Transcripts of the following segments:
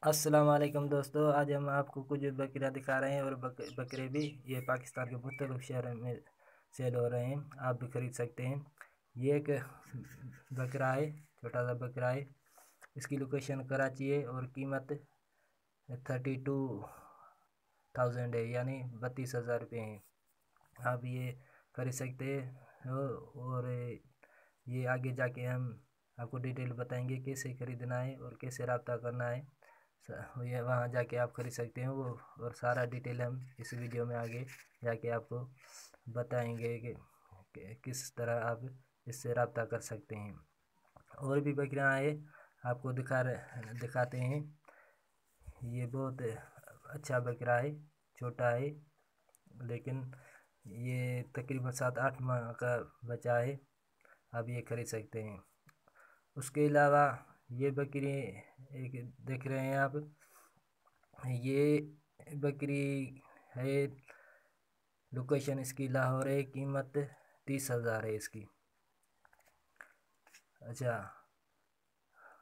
अस्सलाम वालेकुम दोस्तों, आज हम आपको कुछ बकरियां दिखा रहे हैं और बकरे भी ये पाकिस्तान के मुख्तलिफ शहरों में सेल हो रहे हैं। आप भी खरीद सकते हैं। ये एक बकरा है, छोटा सा बकरा है। इसकी लोकेशन कराची है और कीमत 32,000 है, यानी 32,000 रुपये हैं। आप ये खरीद सकते हो और ये आगे जाके हम आपको डिटेल बताएंगे कैसे खरीदना है और कैसे रब्ता करना है। ये वहाँ जाके आप खरीद सकते हैं वो, और सारा डिटेल हम इस वीडियो में आगे जाके आपको बताएंगे कि किस तरह आप इससे रब्ता कर सकते हैं। और भी बकरियाँ आए आपको दिखाते हैं। ये बहुत अच्छा बकरा है, छोटा है लेकिन ये तकरीबन 7-8 माह का बच्चा है। आप ये खरीद सकते हैं। उसके अलावा ये बकरी एक देख रहे हैं आप, ये बकरी है। लोकेशन इसकी लाहौर है, कीमत 30,000 है इसकी। अच्छा,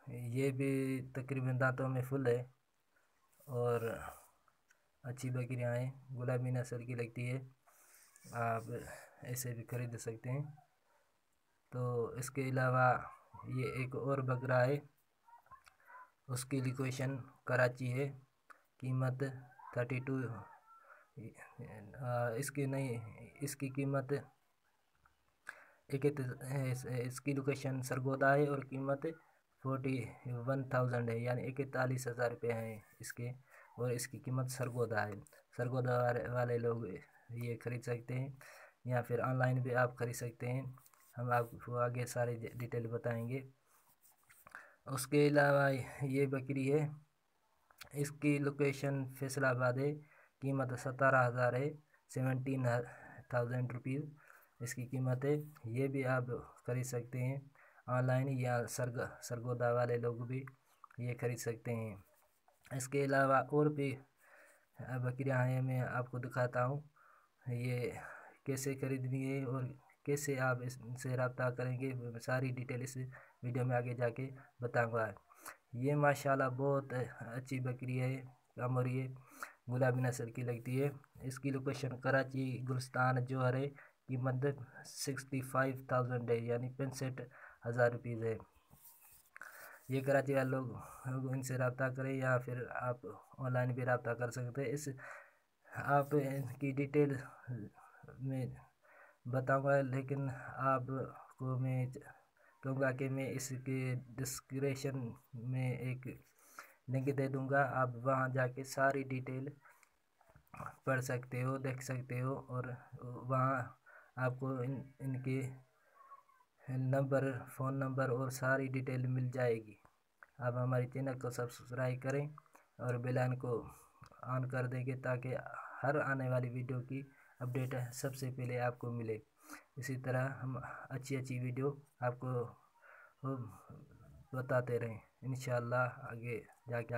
ये भी तकरीबन दांतों में फुल है और अच्छी बकरियां हैं, गुलाबी नस्ल की लगती है। आप ऐसे भी खरीद सकते हैं। तो इसके अलावा ये एक और बकरा है, उसकी लोकेशन कराची है, कीमत 32 इसकी कीमत इसकी लोकेशन सरगोदा है और कीमत 41,000 है, यानी 41,000 रुपये हैं इसके। और इसकी कीमत सरगोदा है। सरगोदा वाले लोग ये खरीद सकते हैं, या फिर ऑनलाइन भी आप खरीद सकते हैं। हम आपको आगे सारे डिटेल बताएंगे। उसके अलावा ये बकरी है, इसकी लोकेशन फैसलाबाद है, कीमत 17,000 है, 17,000 रुपीज़ इसकी कीमत है। ये भी आप खरीद सकते हैं ऑनलाइन, या सरगोदा वाले लोग भी ये खरीद सकते हैं। इसके अलावा और भी बकरियां हैं, मैं आपको दिखाता हूँ ये कैसे खरीदनी है और कैसे आप इससे रब्ता करेंगे। सारी डिटेल इस वीडियो में आगे जाके बताऊँगा। ये माशाल्लाह बहुत अच्छी बकरी है, कम है, गुलाबी नस्ल की लगती है। इसकी लोकेशन कराची गुलस्तान जौहर है, कीमत 65,000 है, यानी 65,000 रुपीज़ है। ये कराची वाले लोग इनसे रब्ता करें, या फिर आप ऑनलाइन भी रब्ता कर सकते हैं। इस आप इनकी डिटेल में बताऊंगा, लेकिन आपको मैं कहूँगा कि मैं इसके डिस्क्रिप्शन में एक लिंक दे दूँगा। आप वहाँ जाके सारी डिटेल पढ़ सकते हो, देख सकते हो, और वहाँ आपको इनके नंबर, फ़ोन नंबर और सारी डिटेल मिल जाएगी। आप हमारे चैनल को सब्सक्राइब करें और बेल आइकन को ऑन कर देंगे, ताकि हर आने वाली वीडियो की अपडेट सबसे पहले आपको मिले। इसी तरह हम अच्छी वीडियो आपको बताते रहें। इंशाल्लाह आगे जाके